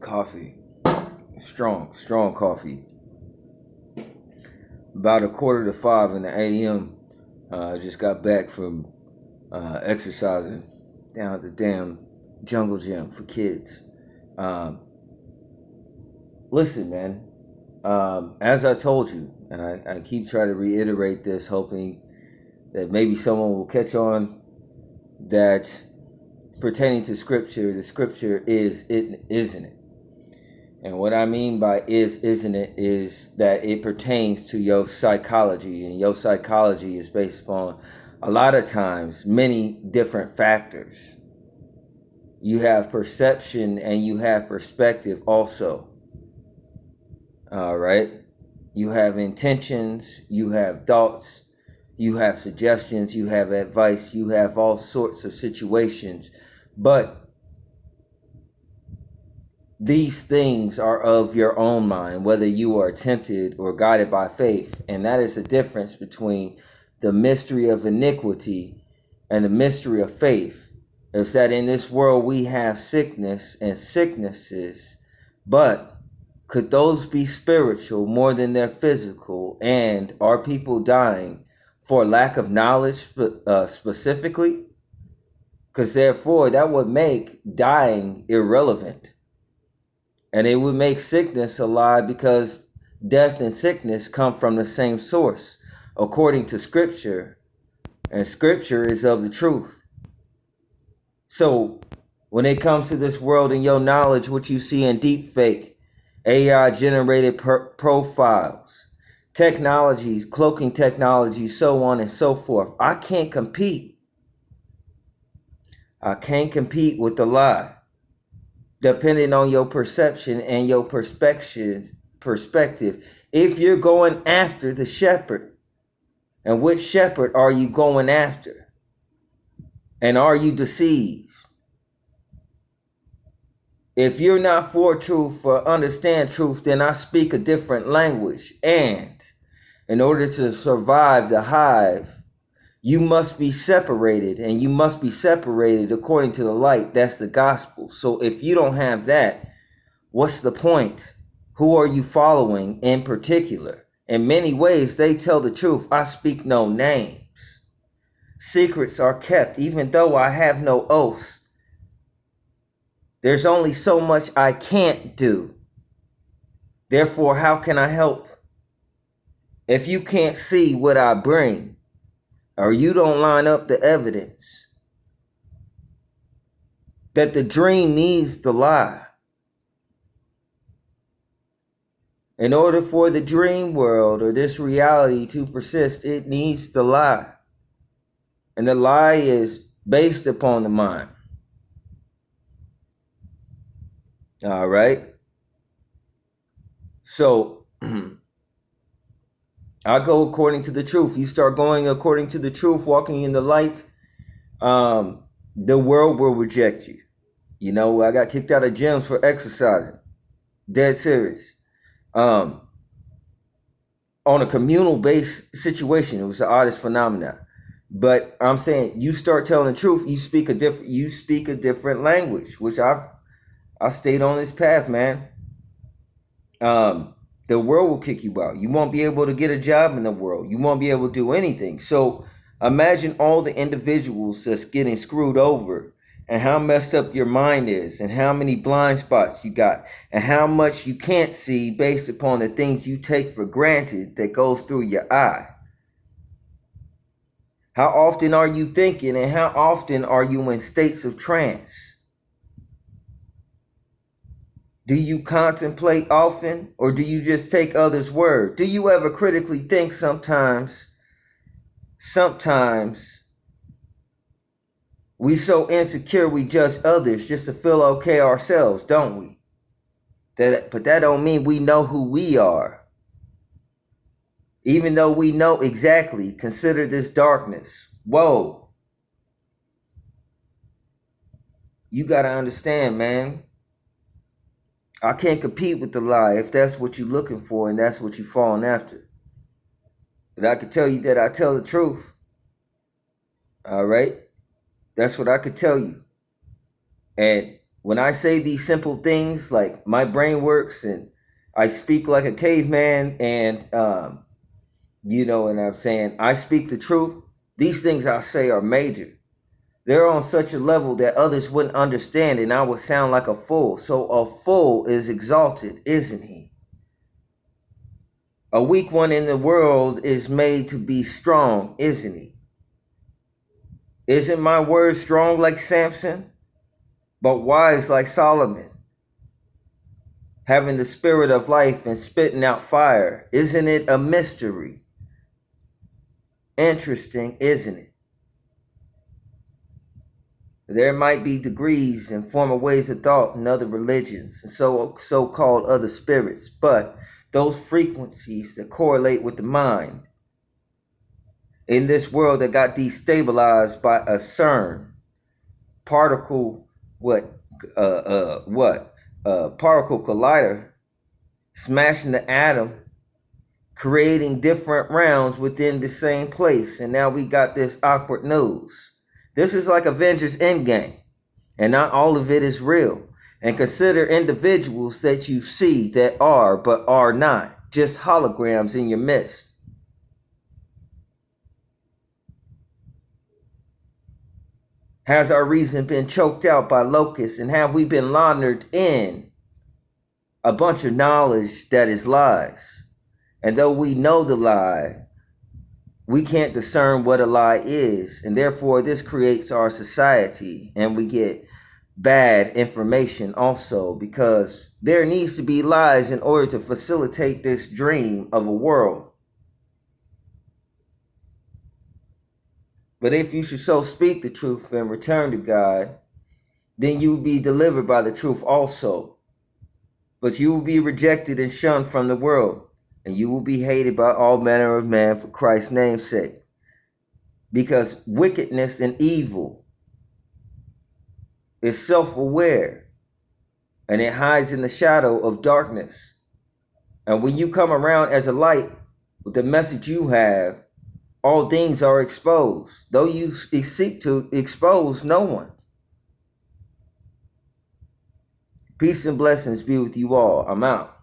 Coffee. Strong coffee. About 4:45 in the AM. I just got back from exercising down at the damn jungle gym for kids. Um, Listen, man. As I told you, and I keep trying to reiterate this, hoping that maybe someone will catch on that pertaining to scripture, the scripture is it, isn't it? And what I mean by isn't it, is that it pertains to your psychology, and your psychology is based upon a lot of times many different factors. You have perception and you have perspective also. All right. You have intentions, you have thoughts, you have suggestions, you have advice, you have all sorts of situations. But these things are of your own mind, whether you are tempted or guided by faith. And that is the difference between the mystery of iniquity and the mystery of faith. Is that in this world we have sickness and sicknesses, but could those be spiritual more than they're physical? And are people dying for lack of knowledge specifically? Because therefore that would make dying irrelevant. And it would make sickness a lie, because death and sickness come from the same source, according to scripture. And scripture is of the truth. So when it comes to this world and your knowledge, what you see in deep fake, AI generated profiles, technologies, cloaking technology, so on and so forth. I can't compete. I can't compete with the lie. Depending on your perception and your perspective, if you're going after the shepherd, and which shepherd are you going after? And are you deceived? If you're not for truth or understand truth, then I speak a different language. And in order to survive the hive, you must be separated, and you must be separated according to the light. That's the gospel. So if you don't have that, what's the point? Who are you following in particular? In many ways, they tell the truth. I speak no names. Secrets are kept, even though I have no oaths. There's only so much I can't do. Therefore, how can I help? If you can't see what I bring, or you don't line up the evidence, that the dream needs the lie. In order for the dream world or this reality to persist, it needs the lie. And the lie is based upon the mind. All right. So I go according to the truth. You start going according to the truth, walking in the light, the world will reject you. You know, I got kicked out of gyms for exercising. Dead serious. On a communal based situation, it was the oddest phenomenon. But I'm saying, you start telling the truth, you speak a different language, which I stayed on this path, man. The world will kick you out. You won't be able to get a job in the world. You won't be able to do anything. So imagine all the individuals that's getting screwed over, and how messed up your mind is, and how many blind spots you got, and how much you can't see based upon the things you take for granted that goes through your eye. How often are you thinking, and how often are you in states of trance? Do you contemplate often, or do you just take others' word? Do you ever critically think sometimes? Sometimes we so insecure we judge others just to feel okay ourselves, don't we? But that don't mean we know who we are. Even though we know exactly, consider this darkness. Whoa. You got to understand, man. I can't compete with the lie if that's what you're looking for and that's what you're falling after. But I could tell you that I tell the truth. All right? That's what I could tell you. And When I say these simple things, like my brain works and I speak like a caveman, and and I'm saying I speak the truth. These things I say are major. They're on such a level that others wouldn't understand, and I would sound like a fool. So a fool is exalted, isn't he? A weak one in the world is made to be strong, isn't he? Isn't my word strong like Samson, but wise like Solomon, having the spirit of life and spitting out fire? Isn't it a mystery? Interesting, isn't it? There might be degrees and former ways of thought in other religions and so-called other spirits, but those frequencies that correlate with the mind in this world that got destabilized by a CERN particle particle collider smashing the atom, creating different rounds within the same place, and now we got this awkward news. This is like Avengers Endgame, and not all of it is real. And consider individuals that you see that are but are not, just holograms in your midst. Has our reason been choked out by locusts, and have we been laundered in a bunch of knowledge that is lies? And though we know the lie, we can't discern what a lie is, and therefore this creates our society, and we get bad information also, because there needs to be lies in order to facilitate this dream of a world. But if you should so speak the truth and return to God, then you will be delivered by the truth also. But you will be rejected and shunned from the world, and you will be hated by all manner of men for Christ's name's sake. Because wickedness and evil is self-aware, and it hides in the shadow of darkness. And when you come around as a light with the message you have, all things are exposed, though you seek to expose no one. Peace and blessings be with you all. I'm out.